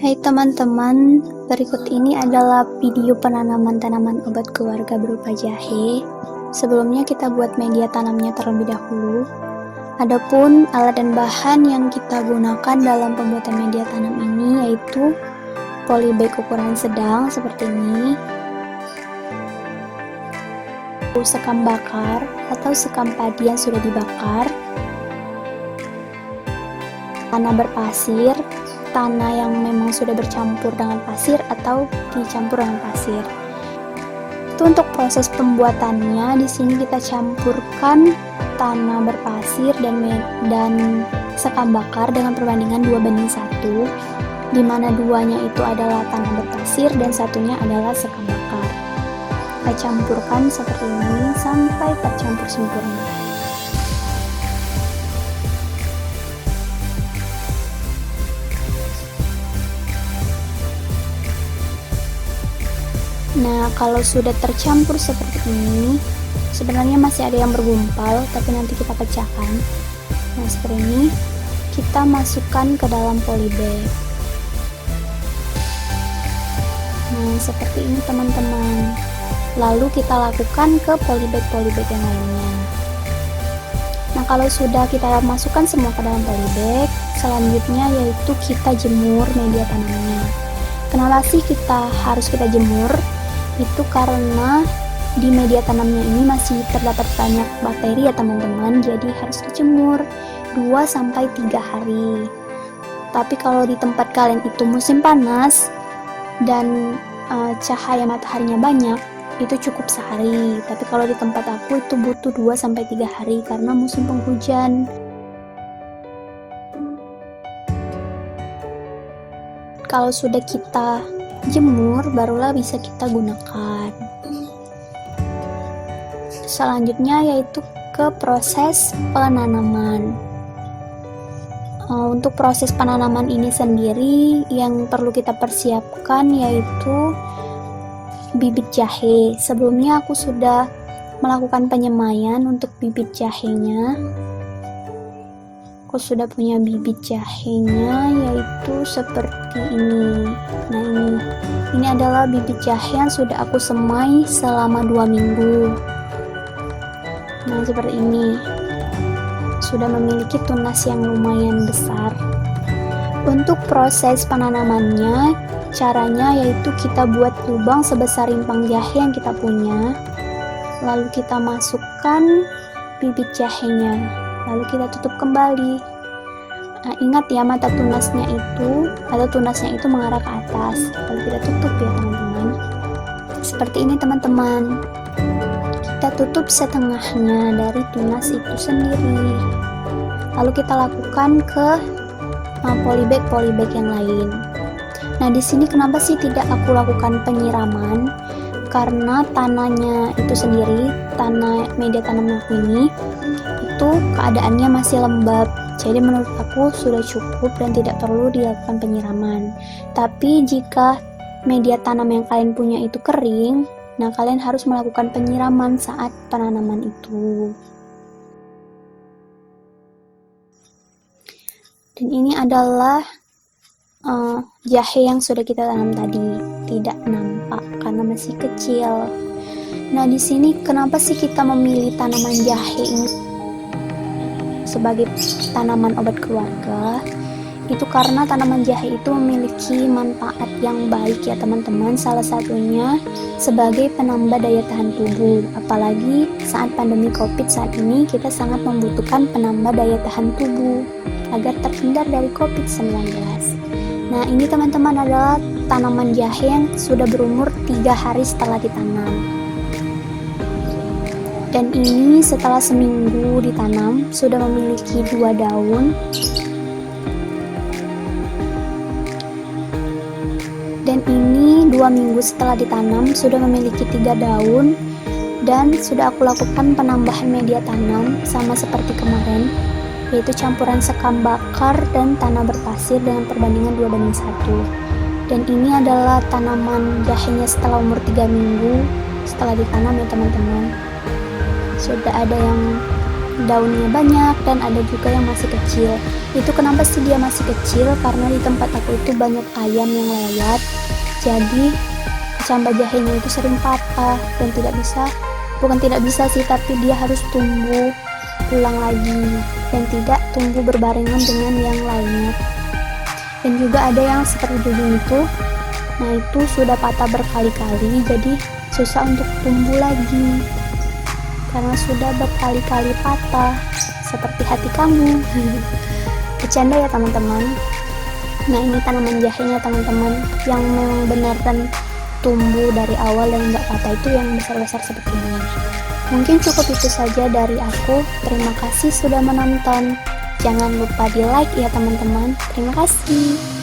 Hai teman-teman, berikut ini adalah video penanaman tanaman obat keluarga berupa jahe. Sebelumnya kita buat media tanamnya terlebih dahulu. Adapun alat dan bahan yang kita gunakan dalam pembuatan media tanam ini yaitu polybag ukuran sedang seperti ini, sekam bakar atau sekam padi yang sudah dibakar, tanah berpasir, tanah yang memang sudah bercampur dengan pasir atau dicampur dengan pasir. Itu untuk proses pembuatannya. Di sini kita campurkan tanah berpasir dan sekam bakar dengan perbandingan 2:1, di mana duanya itu adalah tanah berpasir dan satunya adalah sekam bakar. Kita campurkan seperti ini sampai tercampur sempurna. Nah, kalau sudah tercampur seperti ini, sebenarnya masih ada yang bergumpal, tapi nanti kita pecahkan. Nah, seperti ini, kita masukkan ke dalam polybag. Nah, seperti ini teman-teman. Lalu kita lakukan ke polybag-polybag yang lainnya. Nah, kalau sudah kita masukkan semua ke dalam polybag, selanjutnya yaitu kita jemur media tanamnya. Kenapa sih harus kita jemur? Itu karena di media tanamnya ini masih terdapat banyak bakteri ya teman-teman, jadi harus dijemur 2-3 hari. Tapi kalau di tempat kalian itu musim panas dan cahaya mataharinya banyak, itu cukup sehari. Tapi kalau di tempat aku itu butuh 2-3 hari karena musim penghujan. Kalau sudah kita jemur, barulah bisa kita gunakan. Selanjutnya yaitu ke proses penanaman. Untuk proses penanaman ini sendiri yang perlu kita persiapkan yaitu bibit jahe. Sebelumnya aku sudah melakukan penyemaian untuk bibit jahenya. Aku sudah punya bibit jahenya yaitu seperti ini. Nah, ini adalah bibit jahe yang sudah aku semai selama 2 minggu. Nah, seperti ini. Sudah memiliki tunas yang lumayan besar. Untuk proses penanamannya, caranya yaitu kita buat lubang sebesar rimpang jahe yang kita punya. Lalu kita masukkan bibit jahenya. Lalu kita tutup kembali. Nah, ingat ya, mata tunasnya itu mengarah ke atas. Lalu kita tutup ya teman-teman. Seperti ini teman-teman. Kita tutup setengahnya dari tunas itu sendiri. Lalu kita lakukan ke polybag yang lain. Nah, di sini kenapa sih tidak aku lakukan penyiraman? Karena tanahnya itu sendiri, tanah media tanam aku ini itu keadaannya masih lembab, jadi menurut aku sudah cukup dan tidak perlu dilakukan penyiraman. Tapi jika media tanam yang kalian punya itu kering, nah kalian harus melakukan penyiraman saat penanaman itu. Dan ini adalah jahe yang sudah kita tanam tadi, tidak nampak karena masih kecil. Nah, di sini kenapa sih kita memilih tanaman jahe ini sebagai tanaman obat keluarga? Itu karena tanaman jahe itu memiliki manfaat yang baik ya teman-teman. Salah satunya sebagai penambah daya tahan tubuh. Apalagi saat pandemi COVID saat ini, kita sangat membutuhkan penambah daya tahan tubuh agar terhindar dari COVID-19. Nah, ini teman-teman adalah tanaman jahe yang sudah berumur 3 hari setelah ditanam. Dan ini setelah seminggu ditanam, sudah memiliki 2 daun. Dan ini 2 minggu setelah ditanam, sudah memiliki 3 daun. Dan sudah aku lakukan penambahan media tanam sama seperti kemarin, yaitu campuran sekam bakar dan tanah berpasir dengan perbandingan 2:1. Dan ini adalah tanaman jahenya setelah umur 3 minggu setelah ditanam ya teman-teman. Sudah ada yang daunnya banyak dan ada juga yang masih kecil. Itu kenapa sih dia masih kecil? Karena di tempat aku itu banyak ayam yang lewat, jadi kecambah jahenya itu sering patah dan bukan tidak bisa sih, tapi dia harus tumbuh ulang lagi dan tidak tumbuh berbarengan dengan yang lainnya. Dan juga ada yang seperti dulu itu, nah itu sudah patah berkali-kali, jadi susah untuk tumbuh lagi karena sudah berkali-kali patah, seperti hati kamu. Bercanda ya teman-teman. Nah ini tanaman jahenya teman-teman, yang memang benar dan tumbuh dari awal dan nggak patah itu yang besar-besar seperti ini. Mungkin cukup itu saja dari aku. Terima kasih sudah menonton. Jangan lupa di like ya teman-teman. Terima kasih.